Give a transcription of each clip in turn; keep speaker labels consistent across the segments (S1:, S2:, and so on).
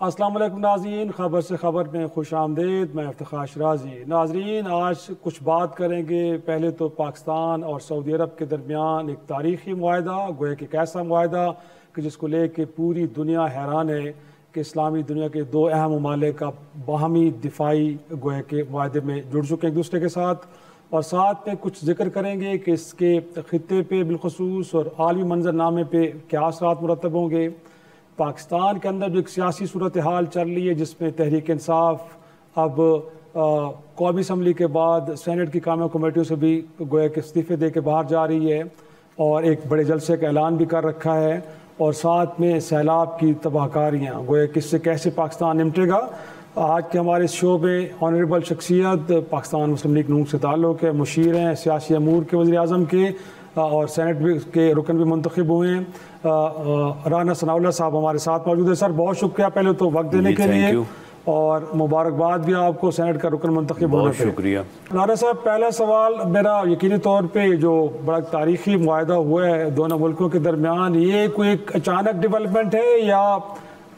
S1: अस्सलाम वालेकुम नाज़रीन, ख़बर से ख़बर में खुश आमदीद। मैं इफ्तिखार शराजी। नाज़रीन, आज कुछ बात करेंगे पहले तो पाकिस्तान और सऊदी अरब के दरमियान एक तारीख़ी मुआहदा, गोया कि एक ऐसा मुआहदा कि जिसको लेके पूरी दुनिया हैरान है कि इस्लामी दुनिया के दो अहम ममालिक का बाहमी दिफाई गोया के मुआहदे में जुड़ चुके हैं एक दूसरे के साथ। और साथ में कुछ जिक्र करेंगे कि इसके ख़ित्ते पे बिलखसूस और आलमी मंजरनामे पे क्या असरात मुरतब होंगे। पाकिस्तान के अंदर जो एक सियासी सूरत हाल चल रही है जिसमें तहरीक इंसाफ अब कौमी असम्बली के बाद सेनेट की कामिया कमेटियों से भी गोया के इस्तीफ़े दे के बाहर जा रही है और एक बड़े जलसे का ऐलान भी कर रखा है। और साथ में सैलाब की तबाहकारियाँ गोया किससे कैसे पाकिस्तान निपटेगा। आज के हमारे इस शो में ऑनरेबल शख्सियत पाकिस्तान मुस्लिम लीग नून से ताल्लुक़ है, मुशीर हैं सियासी अमूर के वज़ीर आज़म के और सेनेट भी के रुकन भी मुंतखब हुए हैं। राना सनाउल्लाह साहब हमारे साथ मौजूद है। सर, बहुत शुक्रिया पहले तो वक्त देने के लिए और मुबारकबाद भी आपको सेनेट का रुकन मुंतखब होने पर।
S2: शुक्रिया।
S1: राना साहब, पहला सवाल मेरा यकीनी तौर पे जो बड़ा तारीखी मुआहदा हुआ है दोनों मुल्कों के दरमियान, ये कोई एक अचानक डेवलपमेंट है या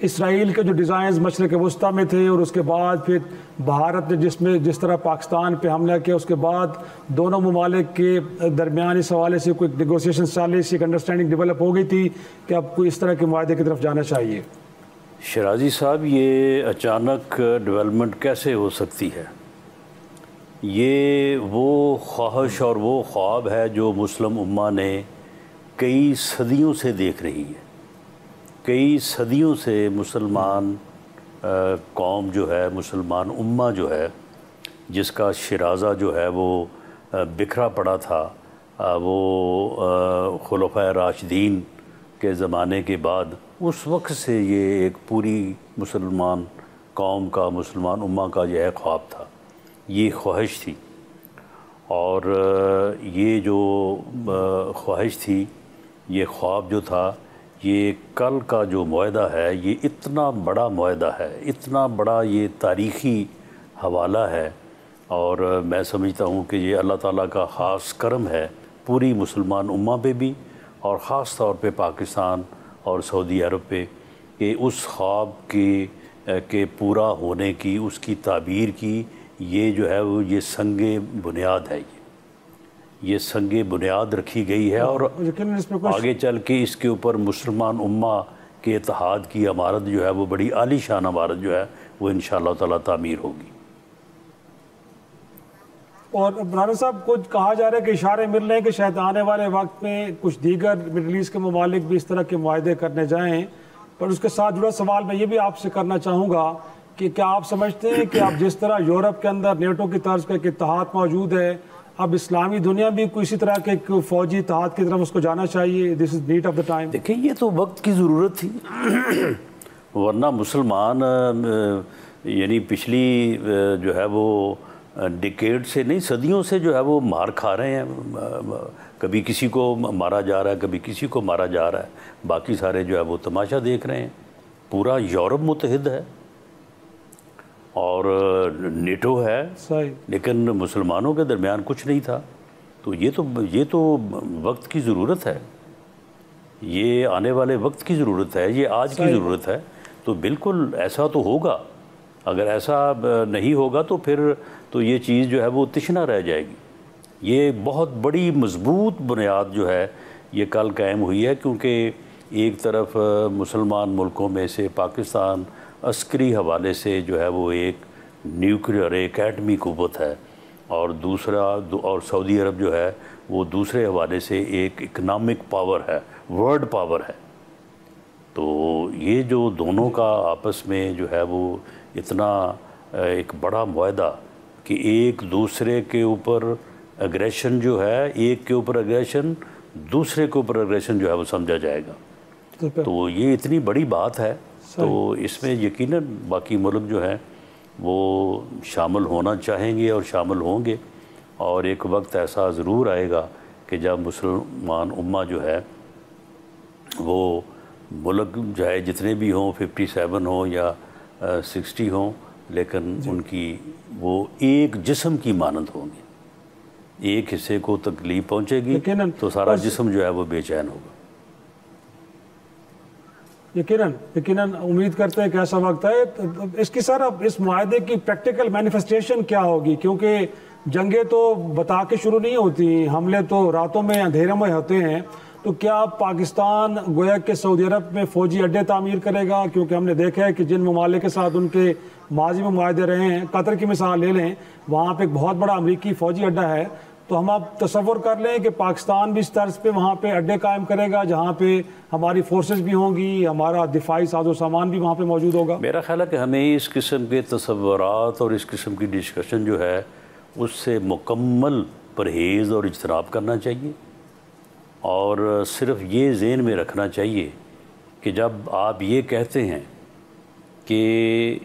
S1: इसराइल के जो डिज़ाइन मशरक़ वस्ता में थे और उसके बाद फिर भारत ने जिस तरह पाकिस्तान पे हमला किया उसके बाद दोनों ममालिक के दरमियान इस हवाले से कोई नेगोशिएशन चाले से एक अंडरस्टैंडिंग डेवलप हो गई थी कि अब कोई इस तरह के मुआहदे की तरफ जाना चाहिए?
S2: शराजी साहब, ये अचानक डेवलपमेंट कैसे हो सकती है? ये वो ख्वाहिश और वो ख्वाब है जो मुस्लिम उम्मा ने कई सदियों से देख रही है। कई सदियों से मुसलमान कौम जो है, मुसलमान उम्मा जो है, जिसका शराज़ा जो है वो बिखरा पड़ा था, वो खुलफ़ाए राशिदीन के ज़माने के बाद उस वक्त से ये एक पूरी मुसलमान कौम का, मुसलमान उम्मा का यह ख्वाब था, ये ख्वाहिश थी। और ये जो ख्वाहिश थी, ये ख्वाब जो था, ये कल का जो मुआहदा है, ये इतना बड़ा मुआहदा है, इतना बड़ा ये तारीख़ी हवाला है। और मैं समझता हूँ कि ये अल्लाह ताला का ख़ास करम है पूरी मुसलमान उम्मा पे भी और ख़ास तौर पे पाकिस्तान और सऊदी अरब पे, कि उस ख्वाब के पूरा होने की, उसकी ताबीर की ये जो है वो ये संगे बुनियाद है। ये संगे बुनियाद रखी गई है और आगे चल के इसके ऊपर मुसलमान उम्मा के इत्तेहाद की इमारत जो है वो बड़ी आलीशान इमारत जो है वो इंशाअल्लाह ताला तामीर होगी।
S1: और राना साहब, कुछ कहा जा रहा है कि इशारे मिल रहे हैं कि शायद आने वाले वक्त में कुछ दीगर मिडल ईस्ट के ममालिक भी इस तरह के मुआहदे करने जाएँ। पर उसके साथ जुड़ा सवाल मैं ये भी आपसे करना चाहूँगा कि क्या आप समझते हैं कि अब जिस तरह यूरोप के अंदर नेटो की तर्ज का एक इत्तेहाद मौजूद है, अब इस्लामी दुनिया भी कोई इसी तरह के एक फ़ौजी इत्तेहाद की तरफ उसको जाना चाहिए? This is need of the time.
S2: देखिए, ये तो वक्त की ज़रूरत थी वरना मुसलमान यानी पिछली जो है वो डिकेड से नहीं, सदियों से जो है वो मार खा रहे हैं। कभी किसी को मारा जा रहा है, कभी किसी को मारा जा रहा है, बाकी सारे जो है वो तमाशा देख रहे हैं। पूरा यूरोप मुत्तहिद है और नेटो है, लेकिन मुसलमानों के दरमियान कुछ नहीं था। तो ये तो वक्त की ज़रूरत है, ये आने वाले वक्त की ज़रूरत है, ये आज की ज़रूरत है। तो बिल्कुल ऐसा तो होगा। अगर ऐसा नहीं होगा तो फिर तो ये चीज़ जो है वो तिश्ना रह जाएगी। ये बहुत बड़ी मजबूत बुनियाद जो है ये कल कायम हुई है, क्योंकि एक तरफ मुसलमान मुल्कों में से पाकिस्तान अस्करी हवाले से जो है वो एक न्यूक्लियर, एक एटमी क़ुव्वत है, और दूसरा और सऊदी अरब जो है वो दूसरे हवाले से एक इकनॉमिक पावर है, वर्ल्ड पावर है। तो ये जो दोनों का आपस में जो है वो इतना एक बड़ा मुआहदा कि एक दूसरे के ऊपर एग्रेशन जो है, एक के ऊपर एग्रेशन, दूसरे के ऊपर एग्रेशन जो है वो समझा जाएगा। तो ये इतनी बड़ी बात है। तो इसमें यकीनन बाकी मुल्क जो हैं वो शामिल होना चाहेंगे और शामिल होंगे। और एक वक्त ऐसा ज़रूर आएगा कि जब मुसलमान उम्मा जो है वो मुल्क चाहे जितने भी हों, 57 हों या 60 हों, लेकिन उनकी वो एक जिस्म की मानद होंगे। एक हिस्से को तकलीफ पहुँचेगी तो सारा जिस्म जो है वो बेचैन होगा।
S1: यकीनन यकीनन उम्मीद करते हैं कि ऐसा वक्त है। तो इसकी सर अब इस मुआहदे की प्रैक्टिकल मैनिफेस्टेशन क्या होगी, क्योंकि जंगें तो बता के शुरू नहीं होती, हमले तो रातों में अंधेरे में होते हैं। तो क्या पाकिस्तान गोया के सऊदी अरब में फ़ौजी अड्डे तामीर करेगा? क्योंकि हमने देखा है कि जिन ममालिक के साथ उनके माजी में मुआहदे रहे हैं, कतर की मिसाल ले लें, वहाँ पे एक बहुत बड़ा अमरीकी फ़ौजी अड्डा है। तो हम अब तसव्वुर कर लें कि पाकिस्तान भी इस तर्ज पे वहाँ पे अड्डे कायम करेगा जहाँ पे हमारी फोर्सेस भी होंगी, हमारा दिफाई साजो सामान भी वहाँ पे मौजूद होगा।
S2: मेरा ख्याल है कि हमें इस किस्म के तसव्वुरात और इस किस्म की डिस्कशन जो है उससे मुकम्मल परहेज़ और इज्तनाब करना चाहिए, और सिर्फ ये ज़हन में रखना चाहिए कि जब आप ये कहते हैं कि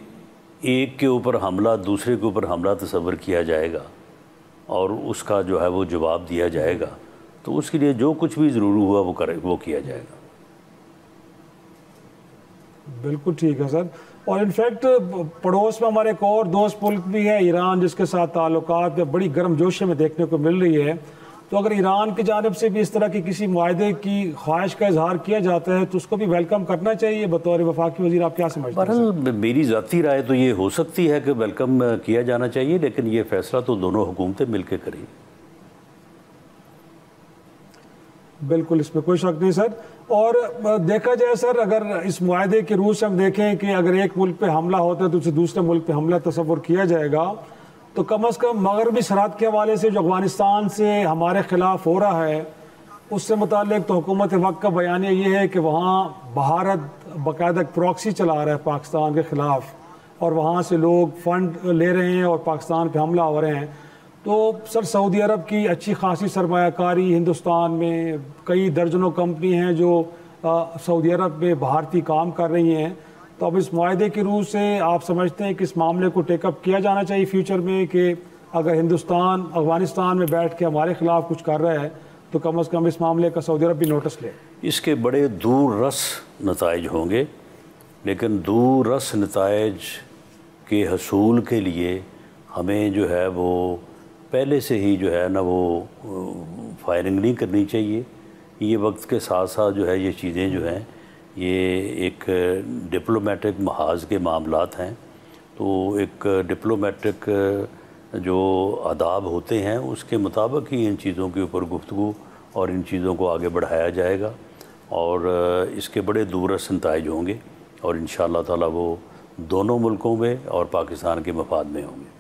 S2: एक के ऊपर हमला दूसरे के ऊपर हमला तसव्वुर किया जाएगा और उसका जो है वो जवाब दिया जाएगा, तो उसके लिए जो कुछ भी ज़रूरी हुआ वो किया जाएगा।
S1: बिल्कुल ठीक है सर। और इनफैक्ट पड़ोस में हमारे एक और दोस्त मुल्क भी है ईरान, जिसके साथ ताल्लुकात बड़ी गर्मजोशी में देखने को मिल रही है। तो अगर ईरान की जानिब से भी इस तरह की किसी मुआहदे की ख्वाहिश का इजहार किया जाता है तो उसको भी वेलकम करना चाहिए। बतौर वफाकी वज़ीर आप क्या समझते हैं?
S2: बहरहाल मेरी ज़ाती राय तो ये हो सकती है कि वेलकम किया जाना चाहिए, लेकिन ये फ़ैसला तो दोनों हुकूमतें मिल के करें।
S1: बिल्कुल, इसमें कोई शक नहीं सर। और देखा जाए सर, अगर इस मुआहदे के रूल से हम देखें कि अगर एक मुल्क पे हमला होता है तो उसे दूसरे मुल्क पे हमला तसव्वुर किया जाएगा, तो कम अज़ कम मगरबी सरहद के हवाले से जो अफगानिस्तान से हमारे ख़िलाफ़ हो रहा है उससे मुताल्लिक़ तो हुकूमत वक्त का बयानिया ये है कि वहाँ भारत बाकायदा प्रॉक्सी चला रहा है पाकिस्तान के ख़िलाफ़, और वहाँ से लोग फ़ंड ले रहे हैं और पाकिस्तान पे हमला हो रहे हैं। तो सर सऊदी अरब की अच्छी खासी सरमायाकारी हिंदुस्तान में, कई दर्जनों कंपनी हैं जो सऊदी अरब में भारतीय काम कर रही हैं। तो अब इस मुआहदे के रूह से आप समझते हैं कि इस मामले को टेकअप किया जाना चाहिए फ्यूचर में, कि अगर हिंदुस्तान अफगानिस्तान में बैठ के हमारे ख़िलाफ़ कुछ कर रहा है तो कम से कम इस मामले का सऊदी अरब भी नोटिस ले?
S2: इसके बड़े दूर रस नताइज होंगे, लेकिन दूर रस नताइज के हसूल के लिए हमें जो है वो पहले से ही जो है ना वो फायरिंग नहीं करनी चाहिए। ये वक्त के साथ साथ जो है ये चीज़ें जो हैं ये एक डिप्लोमेटिक महाज के मामलात हैं, तो एक डिप्लोमेटिक जो आदाब होते हैं उसके मुताबिक ही इन चीज़ों के ऊपर गुफ्तगू और इन चीज़ों को आगे बढ़ाया जाएगा, और इसके बड़े दूरस नताइज होंगे और इंशाअल्लाह ताला वो दोनों मुल्कों में और पाकिस्तान के मफाद में होंगे।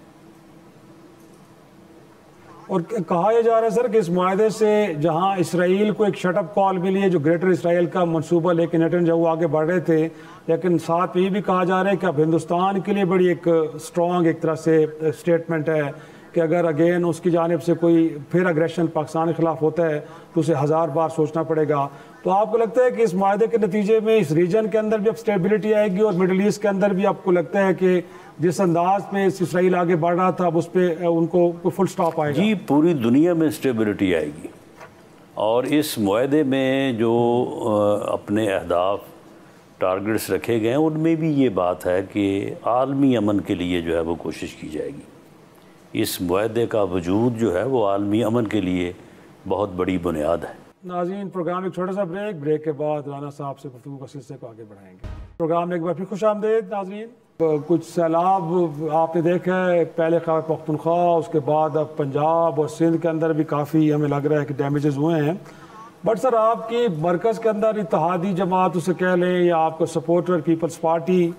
S1: और कहा यह जा रहा है सर कि इस मुआहदे से जहां इसराइल को एक शटअप कॉल मिली है, जो ग्रेटर इसराइल का मंसूबा लेके नेतन्याहू आगे बढ़ रहे थे, लेकिन साथ में ये भी कहा जा रहा है कि अब हिंदुस्तान के लिए बड़ी एक स्ट्रॉन्ग एक तरह से स्टेटमेंट है कि अगर अगेन उसकी जानिब से कोई फिर अग्रेशन पाकिस्तान के ख़िलाफ़ होता है तो उसे 1000 बार सोचना पड़ेगा। तो आपको लगता है कि इस मुआहदे के नतीजे में इस रीजन के अंदर भी अब स्टेबिलिटी आएगी, और मिडल ईस्ट के अंदर भी आपको लगता है कि जिस अंदाज में इसराइल आगे बढ़ रहा था अब उस पर उनको फुल स्टॉप आएगा?
S2: जी, पूरी दुनिया में स्टेबिलिटी आएगी, और इस मुआहदे में जो अपने अहदाफ टारगेट्स रखे गए हैं उनमें भी ये बात है कि आलमी अमन के लिए जो है वो कोशिश की जाएगी। इस मुआहदे का वजूद जो है वो आलमी अमन के लिए बहुत बड़ी बुनियाद है।
S1: नाज़रीन, प्रोग्राम एक छोटा सा ब्रेक के बाद राना साहब से गुफ्तगू का सिलसिले को आगे बढ़ाएंगे। प्रोग्राम में एक बार फिर खुशामदीद नाज़रीन। कुछ सैलाब आपने देखा है, पहले खैबर पख्तूनख्वा, उसके बाद अब पंजाब और सिंध के अंदर भी काफ़ी हमें लग रहा है कि डैमेजेस हुए हैं। बट सर आपकी मरकज़ के अंदर इत्तेहादी जमात उसे कह लें या आपका सपोर्टर पीपल्स पार्टी,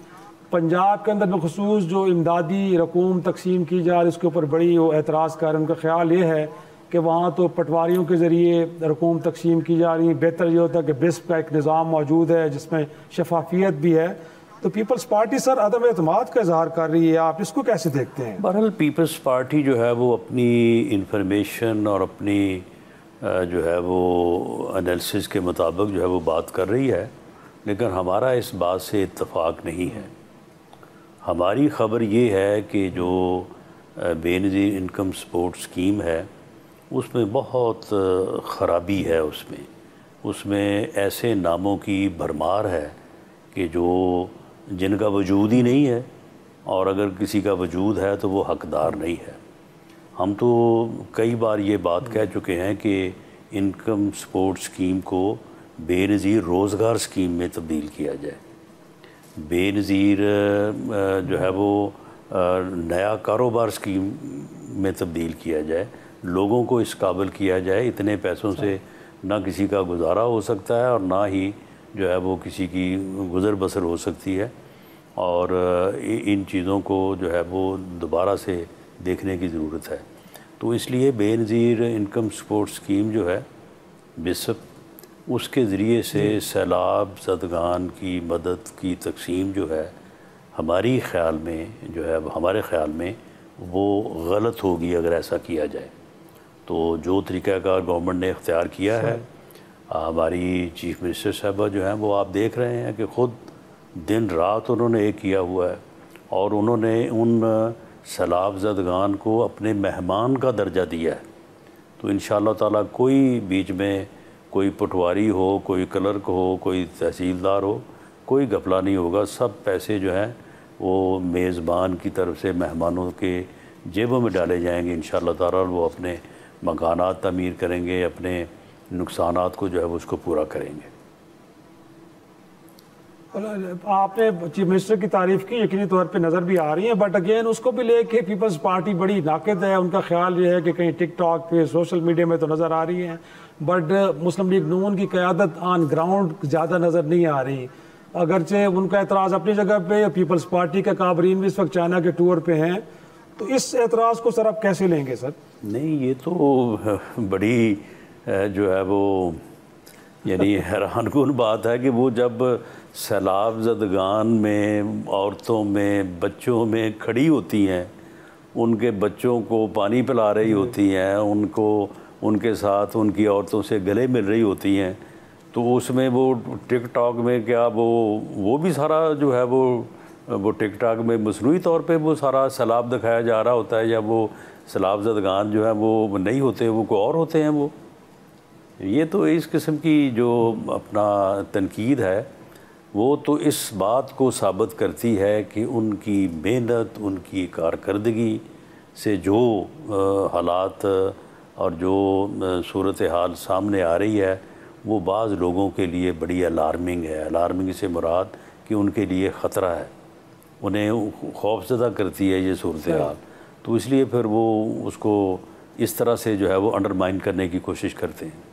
S1: पंजाब के अंदर बखसूस जो इमदादी रकूम तकसीम की जा रही उसके ऊपर बड़ी वो एतराज़ कर, उनका ख्याल ये है कि वहाँ तो पटवारियों के ज़रिए रकूम तकसीम की जा रही है। बेहतर ये होता है कि बिस्प का एक निज़ाम मौजूद है जिसमें शफाफियत भी है। तो पीपल्स पार्टी सर अदम एतमाद का इजहार कर रही है, आप इसको कैसे देखते हैं?
S2: बहरहाल पीपल्स पार्टी जो है वो अपनी इंफॉर्मेशन और अपनी जो है वो एनालिसिस के मुताबिक जो है वो बात कर रही है, लेकिन हमारा इस बात से इत्तफाक नहीं है। हमारी ख़बर ये है कि जो बेनज़ीर इनकम सपोर्ट स्कीम है उसमें बहुत ख़राबी है, उसमें ऐसे नामों की भरमार है कि जो जिनका वजूद ही नहीं है, और अगर किसी का वजूद है तो वो हकदार नहीं है। हम तो कई बार ये बात कह चुके हैं कि इनकम सपोर्ट स्कीम को बेनज़ीर रोज़गार स्कीम में तब्दील किया जाए, बेनज़ीर जो है वो नया कारोबार स्कीम में तब्दील किया जाए, लोगों को इस काबिल किया जाए। इतने पैसों से ना किसी का गुजारा हो सकता है और ना ही जो है वो किसी की गुज़र बसर हो सकती है, और इन चीज़ों को जो है वो दोबारा से देखने की ज़रूरत है। तो इसलिए बेनज़ीर इनकम सपोर्ट स्कीम जो है बिसप, उसके ज़रिए से सैलाब ज़दगान की मदद की तकसीम जो है हमारे ख़्याल में वो गलत होगी अगर ऐसा किया जाए। तो जो तरीक़ाकार गवर्नमेंट ने इख्तियार किया है, हमारी चीफ़ मिनिस्टर साहबा जो हैं वो आप देख रहे हैं कि ख़ुद दिन रात उन्होंने एक किया हुआ है, और उन्होंने उन सैलाब ज़दगान को अपने मेहमान का दर्जा दिया है। तो इंशाअल्लाह ताला कोई बीच में कोई पटवारी हो, कोई क्लर्क हो, कोई तहसीलदार हो, कोई घपला नहीं होगा। सब पैसे जो हैं वो मेज़बान की तरफ से मेहमानों के जेबों में डाले जाएंगे इंशाअल्लाह ताला। वो अपने मकानात तमीर करेंगे, अपने नुकसानात को जो है वो उसको पूरा करेंगे।
S1: आपने चीफ मिनिस्टर की तारीफ की, यकीनी तौर पे नज़र भी आ रही है, बट अगेन उसको भी लेके पीपल्स पार्टी बड़ी नाक़िद है। उनका ख्याल ये है कि कहीं टिकटॉक पे सोशल मीडिया में तो नज़र आ रही है, बट मुस्लिम लीग नून की क़यादत ऑन ग्राउंड ज़्यादा नज़र नहीं आ रही। अगरचे उनका एतराज़ अपनी जगह पे, पीपल्स पार्टी के काबरीन भी इस वक्त चाइना के टूर पे हैं, तो इस एतराज़ को सर आप कैसे लेंगे सर?
S2: नहीं, ये तो बड़ी जो है वो यानी हैरानकुन बात है कि वो जब सैलाब ज़दगान में औरतों में बच्चों में खड़ी होती हैं, उनके बच्चों को पानी पिला रही होती हैं, उनको उनके साथ उनकी औरतों से गले मिल रही होती हैं, तो उसमें वो टिकटॉक में क्या वो भी सारा जो है वो टिकटॉक में मसनूई तौर पे वो सारा सैलाब दिखाया जा रहा होता है, या वो सैलाब ज़दगान जो है वो नहीं होते, वो कोई और होते हैं। वो ये तो इस किस्म की जो अपना तनकीद है वो तो इस बात को साबित करती है कि उनकी मेहनत, उनकी कारकर्दगी से जो हालात और जो सूरत हाल सामने आ रही है वो बाज़ लोगों के लिए बड़ी अलार्मिंग है। अलार्मिंग से मुराद कि उनके लिए ख़तरा है, उन्हें खौफज़दा करती है ये सूरत हाल। तो इसलिए फिर वो उसको इस तरह से जो है वो अंडरमाइन करने की कोशिश करते हैं।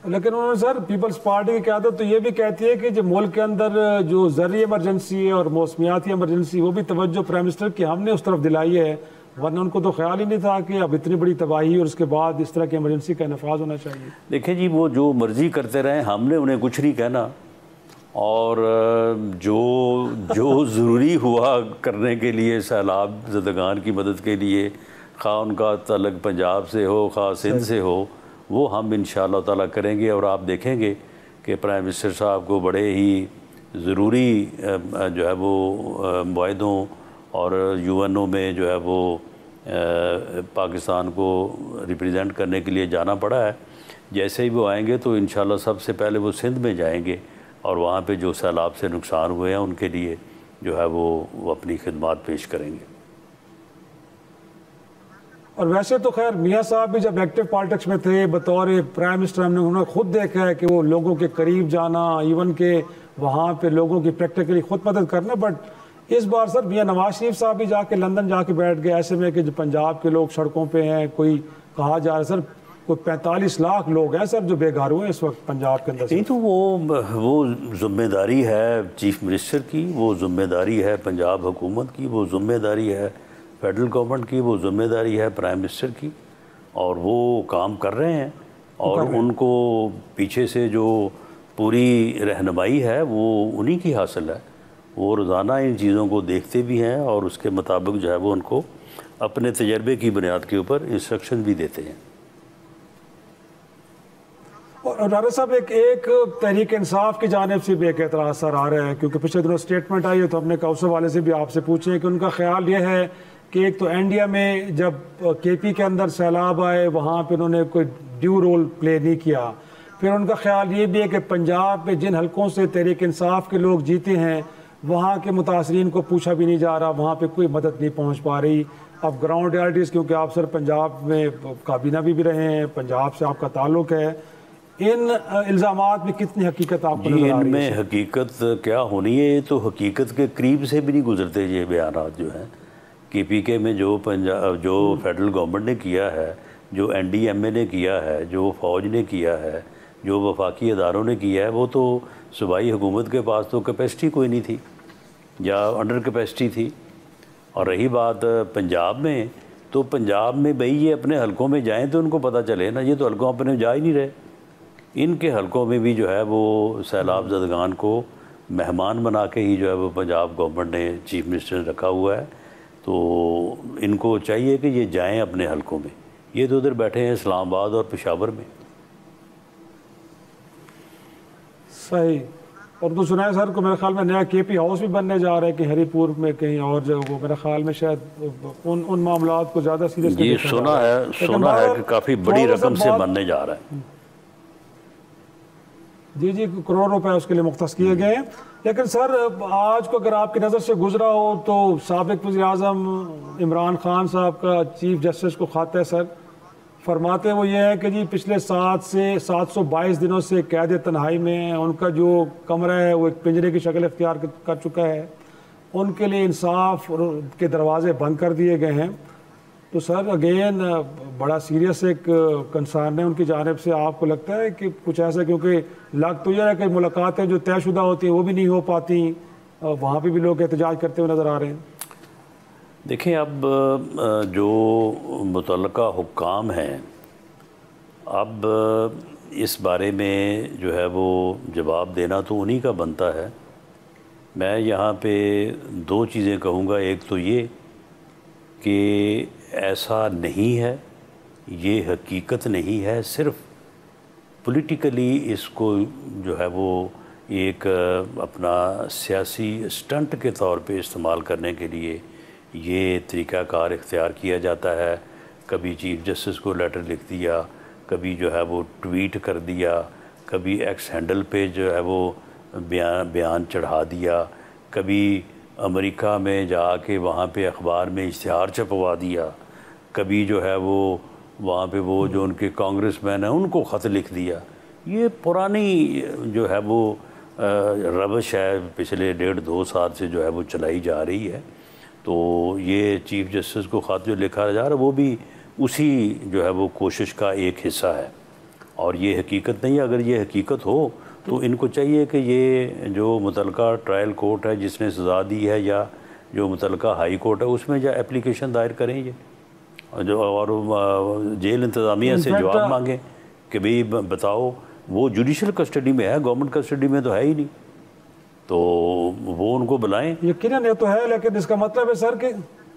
S1: लेकिन उन्होंने सर पीपल्स पार्टी की क़यादत तो ये भी कहती है कि जो मुल्क के अंदर जो ज़रूरी इमरजेंसी है और मौसमियाती इमरजेंसी, वो भी तवज्जो प्राइम मिनिस्टर की हमने उस तरफ दिलाई है, वरना उनको तो ख्याल ही नहीं था कि अब इतनी बड़ी तबाही और उसके बाद इस तरह की इमरजेंसी का नफाज होना चाहिए।
S2: देखिए जी, वो जो मर्ज़ी करते रहें, हमने उन्हें कुछ नहीं कहना, और जो ज़रूरी हुआ करने के लिए सैलाब ज़दगान की मदद के लिए, खा उनका तल्लुक़ पंजाब से हो, खा सिंध से हो, वो हम इंशाअल्लाह ताला करेंगे। और आप देखेंगे कि प्राइम मिनिस्टर साहब को बड़े ही ज़रूरी जो है वो मुआहदों और यूएनओ में जो है वो पाकिस्तान को रिप्रेजेंट करने के लिए जाना पड़ा है। जैसे ही वो आएंगे तो इंशाअल्लाह सबसे पहले वो सिंध में जाएंगे और वहाँ पे जो सैलाब से नुकसान हुए हैं उनके लिए जो है वो अपनी खिदमत पेश करेंगे।
S1: और वैसे तो खैर मियाँ साहब भी जब एक्टिव पॉलिटिक्स में थे बतौर प्राइम मिनिस्टर, हमने उन्होंने खुद देखा है कि वो लोगों के करीब जाना, इवन के वहाँ पे लोगों की प्रैक्टिकली खुद मदद करना। बट इस बार सर मियाँ नवाज शरीफ साहब भी जाके लंदन जाके बैठ गए, ऐसे में कि जो पंजाब के लोग सड़कों पे हैं, कोई कहा जा रहा है सर कोई 45 लाख लोग हैं सर जो बेघर हुए हैं इस वक्त पंजाब के अंदर।
S2: नहीं, तो वो जिम्मेदारी है चीफ मिनिस्टर की, वो जिम्मेदारी है पंजाब हुकूमत की, वो जिम्मेदारी है फेडरल गवर्नमेंट की, वो जिम्मेदारी है प्राइम मिनिस्टर की, और वो काम कर रहे हैं। और उनको पीछे से जो पूरी रहनुमाई है वो उन्हीं की हासिल है। वो रोज़ाना इन चीज़ों को देखते भी हैं और उसके मुताबिक जो है वो उनको अपने तजर्बे की बुनियाद के ऊपर इंस्ट्रक्शन भी देते हैं।
S1: और राजा साहब एक तहरीक इंसाफ की जानिब से भी एक एतराज़ सर आ रहा है, क्योंकि पिछले दिनों स्टेटमेंट आई है तो हमने कौसर वाले से भी आपसे पूछे कि उनका ख्याल ये है कि एक तो इंडिया में जब केपी के अंदर सैलाब आए वहाँ पे उन्होंने कोई ड्यू रोल प्ले नहीं किया। फिर उनका ख्याल ये भी है कि पंजाब में जिन हलकों से तहरीक इंसाफ के लोग जीते हैं वहाँ के मुतासरीन को पूछा भी नहीं जा रहा, वहाँ पे कोई मदद नहीं पहुँच पा रही। अब ग्राउंड रियलिटीज़, क्योंकि आप सर पंजाब में काबीना भी रहे हैं, पंजाब से आपका ताल्लुक़ है, इन इल्ज़ामात में कितनी हकीकत आपको
S2: जी,
S1: नजर आ रही है?
S2: इनमें हकीकत क्या होनी है, ये तो हकीकत के करीब से भी नहीं गुजरते ये बयानात जो हैं। KPK में जो फेडरल गवर्नमेंट ने किया है, जो NDMA ने किया है, जो फ़ौज ने किया है, जो वफाकी अदारों ने किया है, वो तो सूबाई हुकूमत के पास तो कैपेसिटी कोई नहीं थी या अंडर कैपेसिटी थी। और रही बात पंजाब में, तो पंजाब में भाई ये अपने हलकों में जाएं तो उनको पता चले ना, ये तो हलकों अपने जा ही नहीं रहे। इनके हलकों में भी जो है वो सैलाब ज़दगान को मेहमान बना के ही जो है वो पंजाब गवर्नमेंट ने चीफ मिनिस्टर ने रखा हुआ है। तो इनको चाहिए कि ये जाएं अपने हलकों में, ये तो उधर बैठे हैं इस्लामाबाद और पेशावर में।
S1: सही। और तो सुना है सर को मेरे ख्याल में नया KP हाउस भी बनने जा रहा है कि हरीपुर में कहीं और जगह, वो मेरे ख्याल में शायद उन मामलात को ज़्यादा सीरियस
S2: ये सुना है कि काफ़ी बड़ी रकम से बनने जा रहा है।
S1: जी, करोड़ रुपए उसके लिए मुख्तस किए गए हैं। लेकिन सर आज को अगर आपकी नज़र से गुजरा हो तो साबिक वज़ीर-ए-आज़म इमरान खान साहब का चीफ जस्टिस को खाता है सर, फरमाते वो ये है कि जी पिछले 7 से 722 दिनों से कैद तन्हाई में हैं, उनका जो कमरा है वो एक पिंजरे की शक्ल इख्तियार कर चुका है, उनके लिए इंसाफ के दरवाजे बंद कर दिए गए हैं। तो सर अगेन बड़ा सीरियस एक कंसर्न है उनकी जानिब से। आपको लगता है कि कुछ ऐसा, क्योंकि लग तो यह है कि मुलाकातें जो तयशुदा होती हैं वो भी नहीं हो पाती, वहाँ पे भी लोग एहतजाज करते हुए नज़र आ रहे हैं।
S2: देखें, अब जो मुतल्लका हुक्काम हैं, अब इस बारे में जो है वो जवाब देना तो उन्हीं का बनता है। मैं यहाँ पे 2 चीज़ें कहूँगा। एक तो ये कि ऐसा नहीं है, ये हकीकत नहीं है, सिर्फ पॉलिटिकली इसको जो है वो एक अपना सियासी स्टंट के तौर पे इस्तेमाल करने के लिए ये तरीक़ाकार इख्तियार किया जाता है। कभी चीफ जस्टिस को लेटर लिख दिया, कभी जो है वो ट्वीट कर दिया, कभी एक्स हैंडल पे जो है वो बयान चढ़ा दिया, कभी अमेरिका में जाके वहाँ पे अखबार में इश्तिहार छपवा दिया, कभी जो है वो वहाँ पे वो जो उनके कांग्रेसमैन हैं उनको ख़त लिख दिया। ये पुरानी जो है वो रवश है, पिछले 1.5-2 साल से जो है वो चलाई जा रही है। तो ये चीफ जस्टिस को ख़त जो लिखा जा रहा है वो भी उसी जो है वो कोशिश का एक हिस्सा है, और ये हकीकत नहीं है। अगर ये हकीकत हो तो इनको चाहिए कि ये जो मुतल्लका ट्रायल कोर्ट है जिसने सज़ा दी है, या जो मुतल्लका हाई कोर्ट है, उसमें जो एप्लीकेशन दायर करें ये, और जेल इंतज़ामिया से जवाब मांगें कि भाई बताओ, वो जुडिशल कस्टडी में है, गवर्नमेंट कस्टडी में तो है ही नहीं, तो वो उनको बुलाएं।
S1: यकीनन ये तो है, लेकिन इसका मतलब है सर कि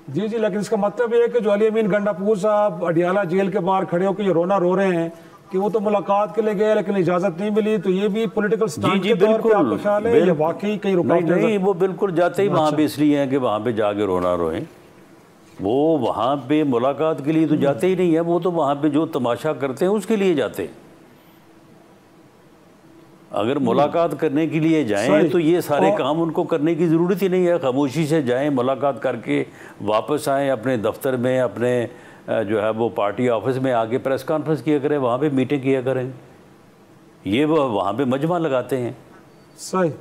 S1: जी, लेकिन इसका मतलब ये है कि जो अली अमीन गंडापुर साहब अडियाला जेल के बाहर खड़े होकर ये रोना रो रहे हैं कि वो तो मुलाकात के लिए गए लेकिन इजाजत नहीं मिली, तो ये भी पॉलिटिकल स्टंट के तौर पे आपका ख्याल है या वाकई कहीं रुकावट?
S2: नहीं, वो बिल्कुल जाते ही वहाँ पे इसलिए हैं कि वहाँ पे जाके रोना रोएं। वो वहाँ पे मुलाकात के लिए तो जाते ही नहीं है, वो तो वहाँ पे जो तमाशा करते हैं उसके लिए जाते हैं। अगर मुलाकात करने के लिए जाएं तो ये सारे काम उनको करने की ज़रूरत ही नहीं है। खामोशी से जाएं, मुलाकात करके वापस आएँ अपने दफ्तर में, अपने जो है वो पार्टी ऑफिस में आके प्रेस कॉन्फ्रेंस किया करें, वहाँ पे मीटिंग किया करें। ये वो वहाँ पे मजमा लगाते हैं।
S1: सही।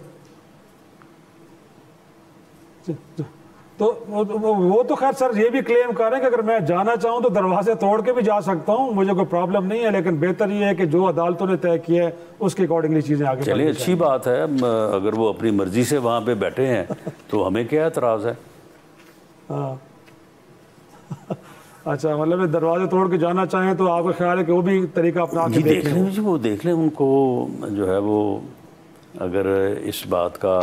S1: तो वो तो खैर सर ये भी क्लेम कर रहे हैं कि अगर मैं जाना चाहूँ तो दरवाजे तोड़ के भी जा सकता हूँ, मुझे कोई प्रॉब्लम नहीं है, लेकिन बेहतर ये है कि जो अदालतों ने तय किया है उसके अकॉर्डिंगली चीज़ें आगे
S2: चलिए, अच्छी बात है। अगर वो अपनी मर्जी से वहाँ पे बैठे हैं तो हमें क्या एतराज़ है।
S1: हाँ अच्छा, मतलब दरवाजे तोड़ के जाना चाहें तो आपका ख्याल है कि वो भी तरीका अपना के
S2: देख लें जी, वो देख लें। उनको जो है वो अगर इस बात का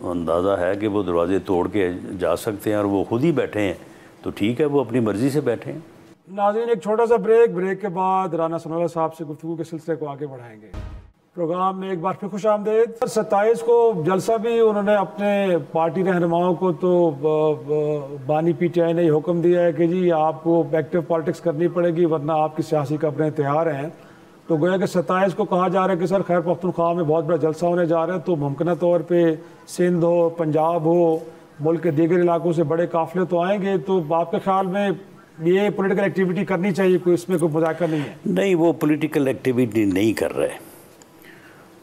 S2: अंदाज़ा है कि वो दरवाजे तोड़ के जा सकते हैं और वो खुद ही बैठे हैं तो ठीक है, वो अपनी मर्ज़ी से बैठे हैं।
S1: नाज़रीन, एक छोटा सा ब्रेक के बाद राना सनाउल्लाह साहब से गुफ्तगू के सिलसिले को आगे बढ़ाएंगे। प्रोग्राम में एक बार फिर खुश आमदेद। 27 को जलसा भी उन्होंने अपने पार्टी रहनुमाओं को तो बानी PTI ने हुक्म दिया है कि जी आपको एक्टिव पॉलिटिक्स करनी पड़ेगी वरना आपकी सियासी कब्रें तैयार हैं। तो गोया कि 27 को कहा जा रहा है कि सर खैर पख्तूनख्वा में बहुत बड़ा जलसा होने जा रहा है, तो मुमकिन तौर पे सिंध हो, पंजाब हो, मुल्क के दीगर इलाकों से बड़े काफिले तो आएंगे। तो आपके ख्याल में ये पॉलिटिकल एक्टिविटी करनी चाहिए, कोई इसमें कोई मुज़ाकरा नहीं है?
S2: नहीं, वो पॉलिटिकल एक्टिविटी नहीं कर रहे,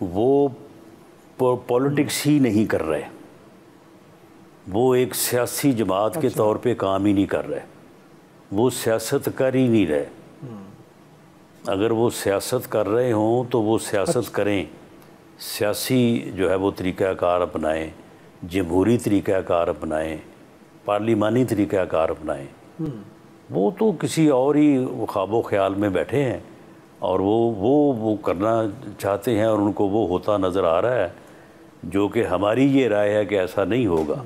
S2: वो पॉलिटिक्स ही नहीं कर रहे, वो एक सियासी जमात के तौर पे काम ही नहीं कर रहे, वो सियासत कर ही नहीं रहे। अगर वो सियासत कर रहे हों तो वो सियासत करें, सियासी जो है वो तरीक़ाकार अपनाएं, जमहूरी तरीक़ाकार अपनाएं, पार्लिमानी तरीक़ाकार अपनाएं। वो तो किसी और ही ख्वाबो ख्याल में बैठे हैं और वो करना चाहते हैं और उनको वो होता नज़र आ रहा है, जो कि हमारी ये राय है कि ऐसा नहीं होगा।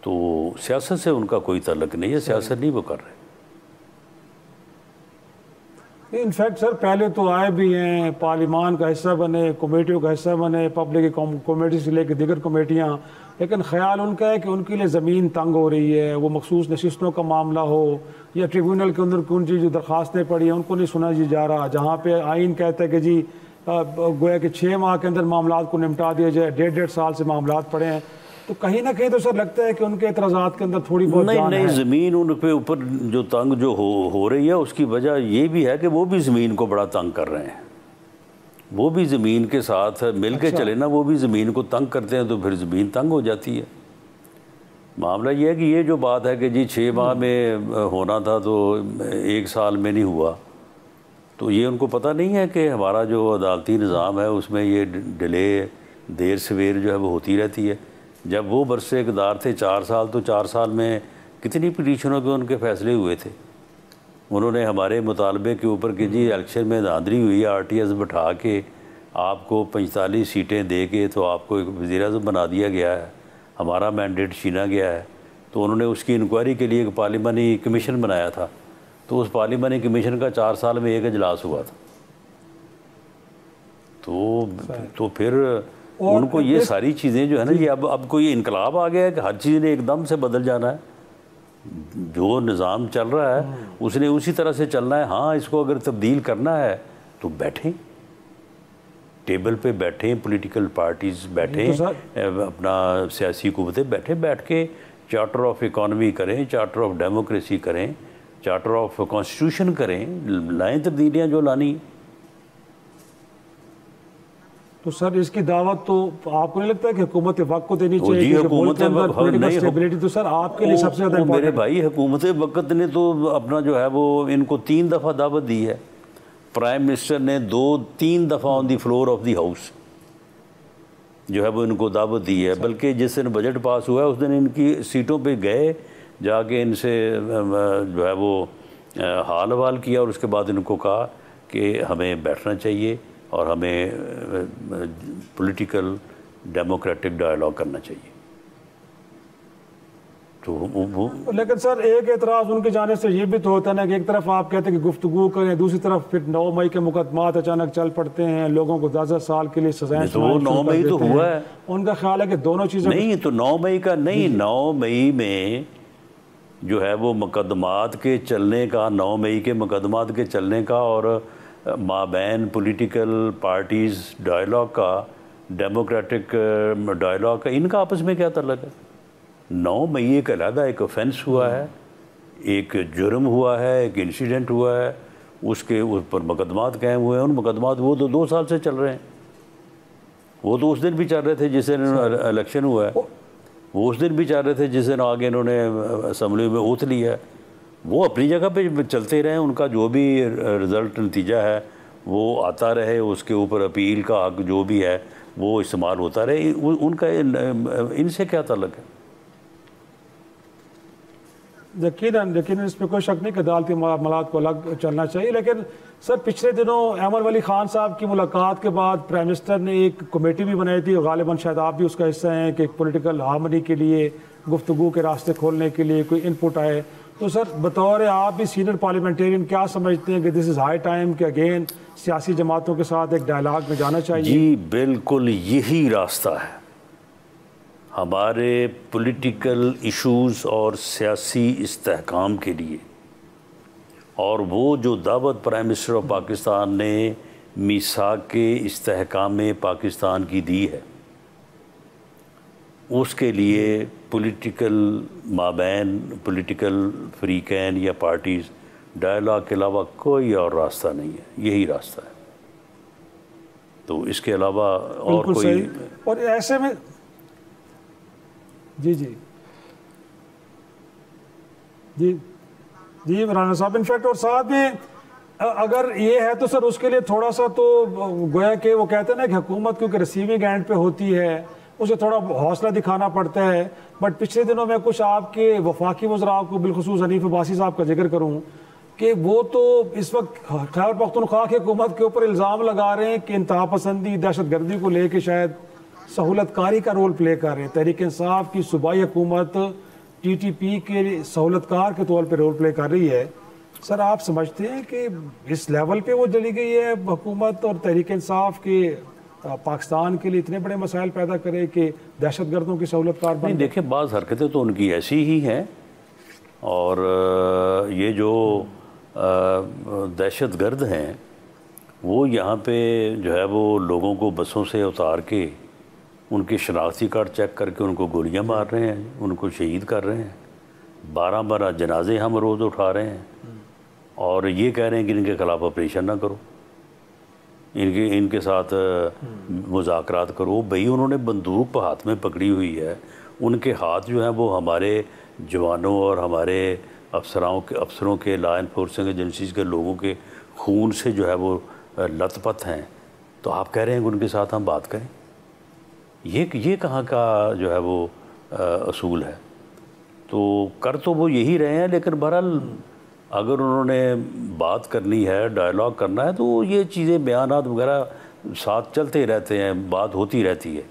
S2: तो सियासत से उनका कोई ताल्लुक नहीं है, सियासत नहीं वो कर रहे।
S1: इनफैक्ट सर पहले तो आए भी हैं, पार्लिमान का हिस्सा बने, कमेटियों का हिस्सा बने, पब्लिक कमेटी से लेकर दीगर कमेटियाँ, लेकिन ख्याल उनका है कि उनके लिए ज़मीन तंग हो रही है, वो मखसूस नशिस्तों का मामला हो या ट्रिब्यूनल के अंदर कौन सी जो दरख्वास्तें पड़ी हैं उनको नहीं सुना जी जा रहा, जहाँ पे आइन कहता है कि जी गोया कि 6 माह के अंदर मामला को निपटा दिया जाए, 1.5 साल से मामला पड़े हैं। तो कहीं ना कहीं तो सर लगता है कि उनके एतराज़ात के अंदर थोड़ी बहुत
S2: नहीं, ज़मीन उन पे ऊपर जो तंग जो हो रही है उसकी वजह ये भी है कि वो भी ज़मीन को बड़ा तंग कर रहे हैं, वो भी ज़मीन के साथ मिल के चले ना, वो भी ज़मीन को तंग करते हैं तो फिर ज़मीन तंग हो जाती है। मामला ये है कि ये जो बात है कि जी 6 माह में होना था तो 1 साल में नहीं हुआ, तो ये उनको पता नहीं है कि हमारा जो अदालती निज़ाम है उसमें ये डिले देर सवेर जो है वो होती रहती है। जब वो बरसे इक़्तिदार थे 4 साल, तो 4 साल में कितनी पिटीशनों पे उनके फ़ैसले हुए थे। उन्होंने हमारे मुतालबे के ऊपर कि जी इलेक्शन में धांधली हुई, RTS बिठा के आपको 45 सीटें दे के तो आपको एक वज़ीर-ए-आज़म बना दिया गया है, हमारा मैंडेट छीना गया है। तो उन्होंने उसकी इंक्वायरी के लिए एक पार्लिमानी कमीशन बनाया था, तो उस पार्लिमानी कमीशन का 4 साल में एक इजलास हुआ था। तो फिर उनको ये सारी चीज़ें जो है ना, ये अब कोई इनकलाब आ गया है कि हर चीज़ ने एकदम से बदल जाना है। जो निज़ाम चल रहा है उसने उसी तरह से चलना है। हाँ, इसको अगर तब्दील करना है तो बैठें, टेबल पे बैठें, पॉलिटिकल पार्टीज़ बैठें, तो अपना सियासी कुव्वतें बैठ के चार्टर ऑफ इकॉनमी करें, चार्टर ऑफ डेमोक्रेसी करें, चार्टर ऑफ कॉन्स्टिट्यूशन करें, लाएँ तब्दीलियाँ जो लानी।
S1: तो सर इसकी दावत तो आपको नहीं लगता है कि हुकूमत वक्त को देनी चाहिए? स्टेबिलिटी तो सर आपके लिए सबसे ज़्यादा
S2: मेरे भाई, हुकूमत वक्त ने तो अपना जो है वो इनको 3 दफ़ा दावत दी है। प्राइम मिनिस्टर ने 2-3 दफ़ा on the floor of the house जो है वो इनको दावत दी है। बल्कि जिस दिन बजट पास हुआ है उस दिन इनकी सीटों पे गए, जाके इनसे जो है वो हाल हवाल किया और उसके बाद इनको कहा कि हमें बैठना चाहिए और हमें पॉलिटिकल डेमोक्रेटिक डायलॉग करना चाहिए। तो वो
S1: लेकिन सर एक एतराज़ उनके जाने से ये भी तो होता है ना कि एक तरफ आप कहते हैं कि गुफ्तगू करें, दूसरी तरफ फिर 9 मई के मुकदमात अचानक चल पड़ते हैं, लोगों को 10 साल के लिए सजाएं।
S2: तो वो 9 मई तो हुआ है,
S1: उनका ख्याल है कि दोनों चीज़ें
S2: नहीं, तो 9 मई का नहीं, 9 मई में जो है वो मुकदमात के चलने का, 9 मई के मुकदमात के चलने का और माबैन पॉलिटिकल पार्टीज़ डायलॉग का, डेमोक्रेटिक डायलॉग का, इनका आपस में क्या ताल्लुक है? 9 मई एक अलहदा एक ऑफेंस हुआ है, एक जुर्म हुआ है, एक इंसिडेंट हुआ है, उसके उस पर मुकदमात कायम हुए हैं। उन मुकदमात वो तो 2 साल से चल रहे हैं। वो तो उस दिन भी चल रहे थे जिस दिन इलेक्शन हुआ है, वो उस दिन भी चल रहे थे जिस दिन आगे इन्होंने असम्बली में ओथ लिया है। वो अपनी जगह पे चलते रहे, उनका जो भी रिज़ल्ट नतीजा है वो आता रहे, उसके ऊपर अपील का हक जो भी है वो इस्तेमाल होता रहे। उनका इनसे क्या ताल्लुक है?
S1: यकीनन इसमें कोई शक नहीं कि अदालती मामलात को अलग चलना चाहिए। लेकिन सर पिछले दिनों अहमद वली खान साहब की मुलाकात के बाद प्राइम मिनिस्टर ने एक कमेटी भी बनाई थी, गालिबन शायद आप भी उसका हिस्सा हैं, कि पॉलिटिकल हार्मनी के लिए, गुफ्तगू के रास्ते खोलने के लिए कोई इनपुट आए। तो सर बतौर आप भी सीनियर पार्लियामेंटेरियन क्या समझते हैं कि दिस इज़ हाई टाइम कि अगेन सियासी जमातों के साथ एक डायलॉग में जाना चाहिए?
S2: जी बिल्कुल यही रास्ता है हमारे पॉलिटिकल इश्यूज़ और सियासी इस्तेहकाम के लिए। और वो जो दावत प्राइम मिनिस्टर ऑफ पाकिस्तान ने मीसाक के इस्तेहकाम पाकिस्तान की दी है, उसके लिए पॉलिटिकल माबैन पॉलिटिकल फ्रीकैन या पार्टीज़ डायलॉग के अलावा कोई और रास्ता नहीं है, यही रास्ता है। तो इसके अलावा और कोई
S1: सही। और ऐसे में जी जी जी जी राना साहब, इनफैक्ट और साथ में अगर ये है तो सर उसके लिए थोड़ा सा तो गोया कि वो कहते हैं ना कि हुकूमत क्योंकि रिसीविंग एंड पे होती है उसे थोड़ा हौसला दिखाना पड़ता है। बट पिछले दिनों में कुछ आपके वफाकी वज़रा को बिलखुसूस हनीफ अब्बासी साहब का जिक्र करूँ कि वो तो इस वक्त खैबर पख्तूनख्वा की हुकूमत के ऊपर इल्ज़ाम लगा रहे हैं कि इंतहा पसंदी दहशत गर्दी को लेकर शायद सहूलतकारी का रोल प्ले कर रहे हैं। तहरीक इंसाफ की सूबाई हुकूमत TTP के सहूलतकार के तौर पर रोल प्ले कर रही है। सर आप समझते हैं कि इस लेवल पे वो चली गई है हुकूमत और तहरीक इंसाफ के पाकिस्तान के लिए इतने बड़े मसाइल पैदा करे कि दहशत गर्दों की सहूलतकार बन?
S2: देखिए, बाज़ हरकतें तो उनकी ऐसी ही हैं और ये जो दहशत गर्द हैं वो यहाँ पे जो है वो लोगों को बसों से उतार के उनके शनाख्ती कार्ड चेक करके उनको गोलियां मार रहे हैं, उनको शहीद कर रहे हैं। 12-12 जनाजे हम रोज़ उठा रहे हैं और ये कह रहे हैं कि इनके ख़िलाफ़ ऑपरेशन ना करो, इनके साथ मुज़ाकरात करो। भाई उन्होंने बंदूक हाथ में पकड़ी हुई है, उनके हाथ जो हैं वो हमारे जवानों और हमारे अफसरों के लॉ इन्फोर्सिंग एजेंसीज़ के लोगों के खून से जो है वो लथपथ हैं। तो आप कह रहे हैं कि उनके साथ हम बात करें? ये कहाँ का जो है वो असूल है? तो कर तो वो यही रहे हैं, लेकिन बहरहाल अगर उन्होंने बात करनी है, डायलॉग करना है, तो ये चीज़ें बयानात वगैरह साथ चलते रहते हैं, बात होती रहती है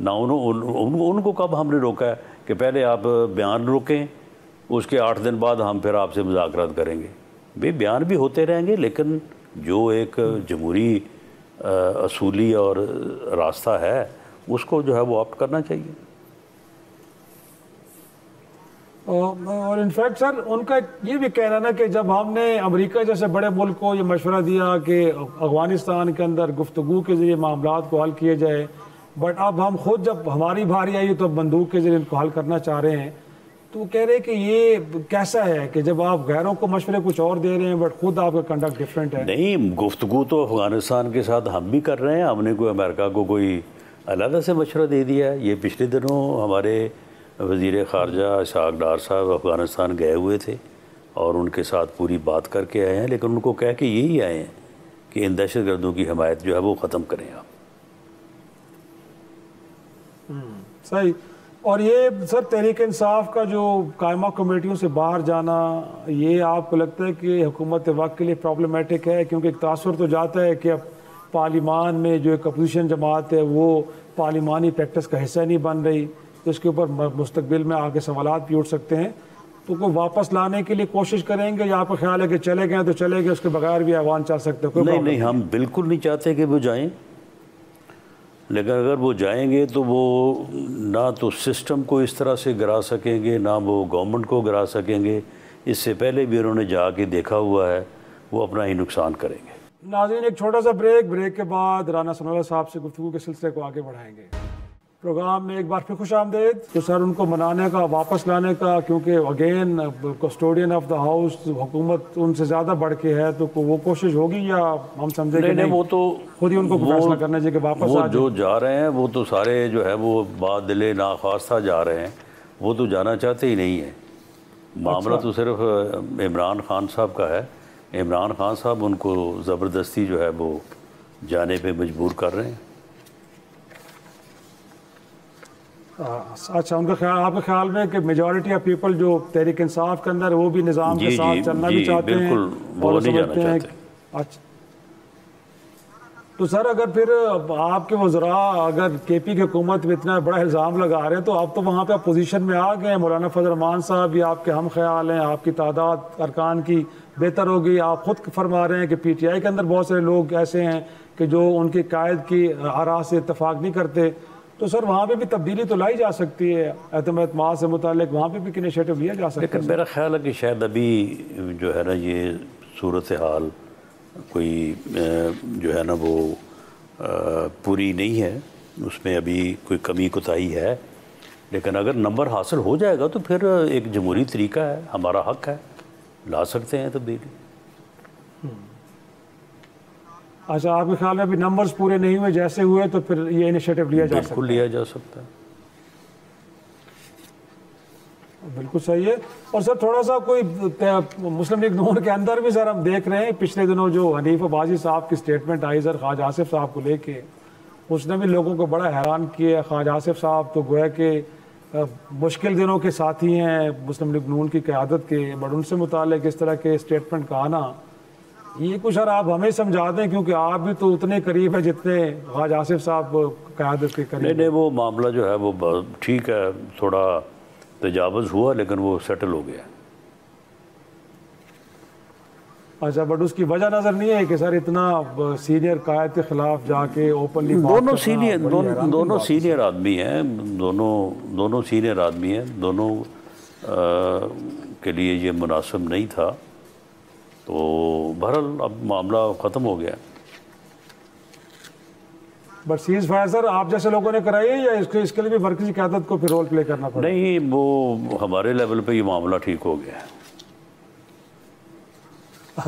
S2: ना। उनको कब हमने रोका है कि पहले आप बयान रोकें, उसके 8 दिन बाद हम फिर आपसे मुज़ाकरात करेंगे? भाई बयान भी होते रहेंगे, लेकिन जो एक जमहूरी असूली और रास्ता है उसको जो है वो ऑप्ट करना चाहिए।
S1: और इनफैक्ट सर उनका ये भी कहना ना कि जब हमने अमेरिका जैसे बड़े मुल्क को ये मशवरा दिया कि अफगानिस्तान के अंदर गुफ्तगू के ज़रिए मामलात को हल किए जाए, बट अब हम खुद जब हमारी बारी आई तो बंदूक के ज़रिए इनको हल करना चाह रहे हैं। तो वो कह रहे हैं कि ये कैसा है कि जब आप गैरों को मशवरे कुछ और दे रहे हैं बट खुद आपका कंडक्ट डिफरेंट है।
S2: नहीं, गुफ्तगू तो अफगानिस्तान के साथ हम भी कर रहे हैं, हमने कोई अमेरिका को कोई अलग से मशवरा दे दिया है। ये पिछले दिनों हमारे वज़ीर ख़ारजा इसहाक़ डार साहब अफ़गानिस्तान गए हुए थे और उनके साथ पूरी बात करके आए हैं, लेकिन उनको कह के यही आए हैं कि इन दहशत गर्दों की हिमायत जो है वो ख़त्म करें आप।
S1: सही। और ये सर तहरीक इंसाफ का जो कायमा कमेटियों से बाहर जाना, ये आपको लगता है कि हुकूमत वक्त के लिए प्रॉब्लमेटिक है? क्योंकि एक तासुर तो जाता है कि अब पार्लिमान में जो एक अपोजिशन जमात है वो पार्लिमानी प्रैक्टिस का हिस्सा नहीं बन रही, तो इसके ऊपर मुस्तकबिल में आगे सवालात भी उठ सकते हैं। तो कोई वापस लाने के लिए कोशिश करेंगे या आपका ख्याल है कि चले गए तो चले गए, उसके बगैर भी ऐवान चल सकते हैं?
S2: नहीं, हम बिल्कुल नहीं चाहते कि वो जाएं, लेकिन अगर वो जाएंगे तो वो ना तो सिस्टम को इस तरह से गिरा सकेंगे, ना वो गवर्नमेंट को गिरा सकेंगे। इससे पहले भी उन्होंने जाके देखा हुआ है, वो अपना ही नुकसान करेंगे।
S1: नाज़रीन, एक छोटा सा ब्रेक के बाद राना सनाउल्लाह साहब से गुफ्तगू के सिलसिले को आगे बढ़ाएंगे। प्रोग्राम में एक बार फिर खुश आमदेद। तो सर उनको मनाने का, वापस लाने का, क्योंकि again custodian of the house हुकूमत उनसे ज़्यादा बढ़ के है, तो वो कोशिश होगी या हम समझे कि नहीं,
S2: वो तो
S1: खुद ही उनको फैसला करना चाहिए कि वापस आ
S2: जो जा रहे हैं वो तो सारे जो है वो बादिले नाख्वास्ता जा रहे हैं, वो तो जाना चाहते ही नहीं है। मामला तो सिर्फ इमरान खान साहब का है। इमरान खान साहब उनको ज़बरदस्ती जो है वो जाने पे मजबूर कर रहे हैं।
S1: अच्छा, उनका ख्याल, आपके ख्याल में कि मेजॉरिटी ऑफ पीपल जो तहरीक इंसाफ के अंदर वो भी निज़ाम के साथ चलना भी चाहते हैं और समझते हैं? अच्छा, तो सर अगर फिर आपके वज़रा अगर KP की हुकूमत में इतना बड़ा इल्ज़ाम लगा रहे हैं तो आप तो वहाँ पे अपोजिशन में आ गए। मौलाना फजल रहमान साहब भी आपके हम ख्याल हैं, आपकी तादाद अरकान की बेहतर हो गई। आप खुद फरमा रहे हैं कि PTI के अंदर बहुत सारे लोग ऐसे हैं कि जो उनके कायद की आरा से इत्तफाक नहीं करते। तो सर वहाँ पे भी तब्दीली तो लाई जा सकती है, एतमाद से मुतालिक वहाँ पे भी इनिशिएटिव लिया जा सकता है।
S2: लेकिन मेरा ख्याल है कि शायद अभी जो है ना ये सूरत हाल कोई जो है ना वो पूरी नहीं है, उसमें अभी कोई कमी कोताही है। लेकिन अगर नंबर हासिल हो जाएगा तो फिर एक जमहूरी तरीका है, हमारा हक है, ला सकते हैं तब्दीली।
S1: अच्छा, आपके ख्याल में अभी नंबर्स पूरे नहीं हुए, जैसे हुए तो फिर ये इनिशिएटिव लिया जा सकता है?
S2: बिल्कुल लिया जा सकता है।
S1: बिल्कुल सही है। और सर थोड़ा सा कोई मुस्लिम लीग नून के अंदर भी सर हम देख रहे हैं पिछले दिनों जो हनीफ अब्बासी साहब की स्टेटमेंट आई सर ख्वाजा आसिफ साहब को लेके, उसने भी लोगों को बड़ा हैरान किया। ख्वाजा आसिफ साहब तो गोया के मुश्किल दिनों के साथी हैं मुस्लिम लीग नून की क़यादत के, बट उनसे मुतालिक इस तरह के स्टेटमेंट का आना, ये कुछ सर आप हमें समझा दें, क्योंकि आप भी तो उतने करीब है जितने ख्वाजा आसिफ साहब क़यादत के करीब।
S2: नहीं, वो मामला जो है वो ठीक है, थोड़ा तजावुज़ हुआ लेकिन वो सेटल हो गया।
S1: अच्छा, बट उसकी वजह नजर नहीं है कि सर इतना सीनियर कायद के खिलाफ जाके ओपनली
S2: दोनों सीनियर आदमी हैं, दोनों सीनियर आदमी हैं, दोनों के लिए ये मुनासिब नहीं था। तो बहरहाल अब मामला ख़त्म हो गया।
S1: बट सीज फायर सर आप जैसे लोगों ने कराई है या इसके लिए भी मरकजी क़यादत को फिर रोल प्ले करना पड़ा?
S2: नहीं, वो हमारे लेवल पे ये मामला ठीक हो गया है।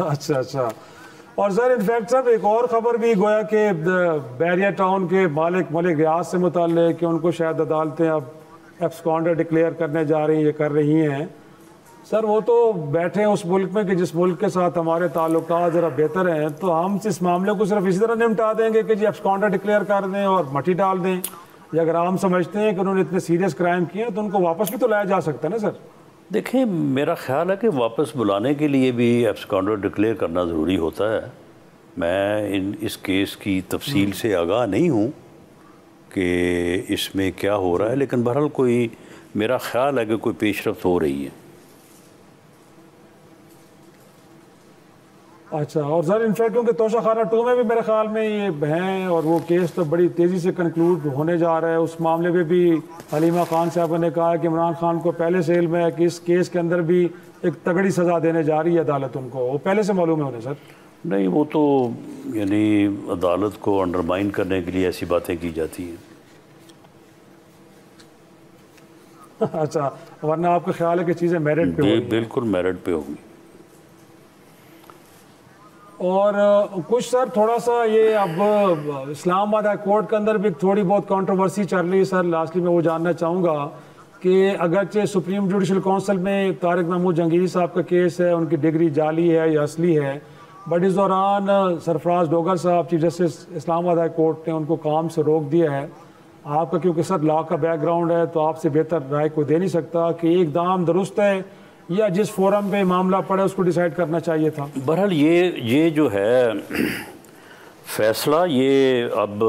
S1: अच्छा। और सर इनफैक्ट सर एक और ख़बर भी गोया के बैरिया टाउन के मलिक रियाज से मुताल्लिक कि उनको शायद अदालतें अब एब्सकॉन्डर डिक्लेयर करने जा रही हैं, ये कर रही हैं। सर वो तो बैठे हैं उस मुल्क में कि जिस मुल्क के साथ हमारे ताल्लुकात ज़रा बेहतर हैं, तो हम इस मामले को सिर्फ इसी तरह निपटा देंगे कि जी एब्सकॉन्डर डिक्लेयर कर दें और मट्टी डाल दें, या अगर हम समझते हैं कि उन्होंने इतने सीरियस क्राइम किए तो उनको वापस भी तो लाया जा सकता है ना सर?
S2: देखिए, मेरा ख्याल है कि वापस बुलाने के लिए भी एब्सकॉन्डर डिक्लेयर करना ज़रूरी होता है। मैं इस केस की तफसील से आगाह नहीं हूँ कि इसमें क्या हो रहा है, लेकिन बहरहाल कोई मेरा ख्याल है कि कोई पेशरफ्त हो रही है।
S1: अच्छा, और सर इनफैक्ट क्योंकि तोशाखाना 2 में भी मेरे ख्याल में ये हैं और वो केस तो बड़ी तेज़ी से कंक्लूड होने जा रहा है। उस मामले में भी हलीमा खान साहब ने कहा कि इमरान खान को पहले से इल्म है कि इस केस के अंदर भी एक तगड़ी सज़ा देने जा रही है अदालत उनको, वो पहले से मालूम है उन्हें सर?
S2: नहीं, वो तो यानी अदालत को अंडरमाइन करने के लिए ऐसी बातें की जाती हैं।
S1: अच्छा, वरना आपका ख्याल है कि चीज़ें मेरिट पे होंगी?
S2: बिल्कुल मेरिट पे होंगी।
S1: और कुछ सर थोड़ा सा ये अब इस्लामाबाद हाई कोर्ट के अंदर भी थोड़ी बहुत कंट्रोवर्सी चल रही है सर। लास्टली मैं वो जानना चाहूँगा कि अगरचे सुप्रीम जुडिशल काउंसिल में तारिक महमूद जहांगीरी साहब का केस है, उनकी डिग्री जाली है या असली है, बट इस दौरान सरफराज डोगर साहब chief justice Islamabad high court ने उनको काम से रोक दिया है। आपका क्योंकि सर लॉ का बैकग्राउंड है तो आपसे बेहतर राय को दे नहीं सकता कि इकदाम दुरुस्त है या जिस फोरम पे मामला पड़ा उसको डिसाइड करना चाहिए था।
S2: बहरहाल ये जो है फैसला, ये अब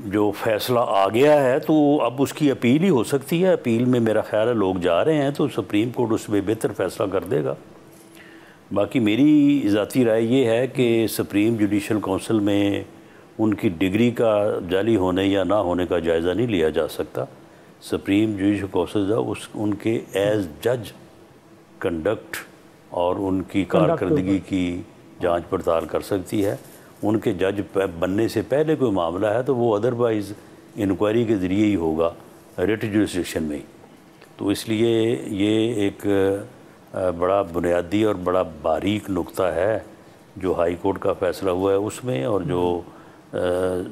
S2: जो फैसला आ गया है तो अब उसकी अपील ही हो सकती है। अपील में मेरा ख्याल है लोग जा रहे हैं तो सुप्रीम कोर्ट उसमें बेहतर फैसला कर देगा। बाकी मेरी ज़ाती राय ये है कि सुप्रीम जुडिशल काउंसिल में उनकी डिग्री का जाली होने या ना होने का जायज़ा नहीं लिया जा सकता। सुप्रीम जुडिशल काउंसिल उनके एज जज कंडक्ट और उनकी कारकर्दगी की जांच पड़ताल कर सकती है। उनके जज बनने से पहले कोई मामला है तो वो अदरवाइज़ इंक्वायरी के ज़रिए ही होगा, रिट जुरिस्डिक्शन में। तो इसलिए ये एक बड़ा बुनियादी और बड़ा बारीक नुक्ता है जो हाई कोर्ट का फ़ैसला हुआ है उसमें, और जो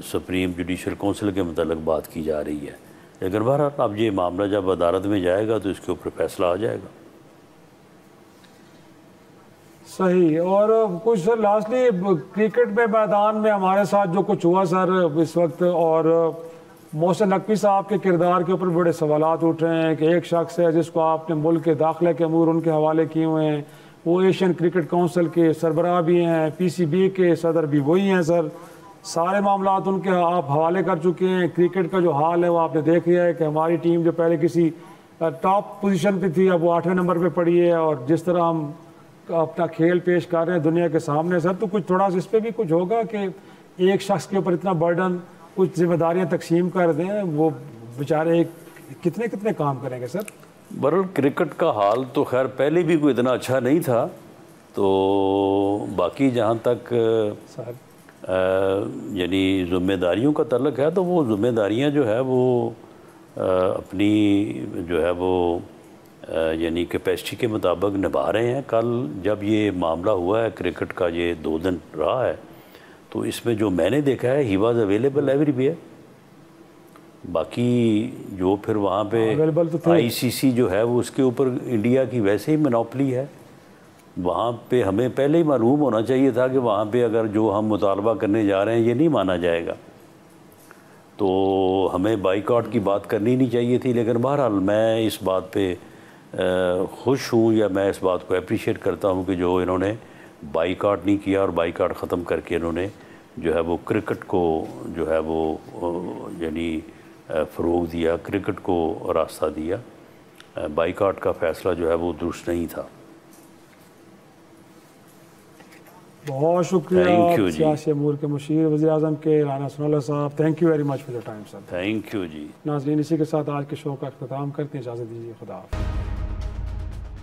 S2: सुप्रीम जुडिशल काउंसिल के मतलब बात की जा रही है। लेकिन बहरहाल अब ये मामला जब अदालत में जाएगा तो इसके ऊपर फैसला आ जाएगा।
S1: सही। और कुछ सर लास्टली क्रिकेट में मैदान में हमारे साथ जो कुछ हुआ सर इस वक्त, और मोहसिन नकवी साहब के किरदार के ऊपर बड़े सवालात उठ रहे हैं कि एक शख्स है जिसको आपने मुल्क के दाखिले के अमूर उनके हवाले किए हुए हैं, वो एशियन क्रिकेट काउंसिल के सरबराह भी हैं, PCB के सदर भी वही हैं सर, सारे मामला उनके आप हवाले कर चुके हैं। क्रिकेट का जो हाल है वो आपने देख लिया है कि हमारी टीम जो पहले किसी टॉप पोजीशन पे थी अब वो 8वें नंबर पे पड़ी है, और जिस तरह हम अपना खेल पेश कर रहे हैं दुनिया के सामने सर, तो कुछ थोड़ा सा इस पर भी कुछ होगा कि एक शख्स के ऊपर इतना बर्डन, कुछ जिम्मेदारियां तकसीम कर दें, वो बेचारे कितने कितने काम करेंगे सर?
S2: बहरहाल क्रिकेट का हाल तो खैर पहले भी कोई इतना अच्छा नहीं था, तो बाकी जहाँ तक
S1: सर
S2: यानी ज़िम्मेदारियों का तल्लक है तो वो ज़िम्मेदारियाँ जो है वो अपनी जो है वो यानी कैपेसिटी के मुताबिक निभा रहे हैं। कल जब ये मामला हुआ है क्रिकेट का, ये 2 दिन रहा है, तो इसमें जो मैंने देखा है ही वॉज अवेलेबल एवरीवेयर। बाकी जो फिर वहाँ पे
S1: तो
S2: आईसीसी जो है वो उसके ऊपर इंडिया की वैसे ही मोनोपली है। वहाँ पे हमें पहले ही मालूम होना चाहिए था कि वहाँ पे अगर जो हम मुतालबा करने जा रहे हैं ये नहीं माना जाएगा, तो हमें बाइकआउट की बात करनी नहीं चाहिए थी। लेकिन बहरहाल मैं इस बात पे खुश हूँ, या मैं इस बात को अप्रिशिएट करता हूँ कि जो इन्होंने बाइकआउट नहीं किया और बाइकआउट ख़त्म करके इन्होंने जो है वो क्रिकेट को जो है वो यानी फ़रोग़ दिया, क्रिकेट को रास्ता दिया। बाइकआउट का फ़ैसला जो है वो दुरुस्त नहीं था।
S1: बहुत शुक्रिया।
S2: थैंक यू जी।
S1: सियासी अमूर के मुशीर वज़ीर-ए-आज़म के राना सनाउल्लाह साहब, thank you very much for the time sir.
S2: Thank you जी।
S1: नाज़रीन, इसी के साथ आज के शो का अख्ताम करते हैं। इजाज़त दीजिए, खुदा हाफ़िज़।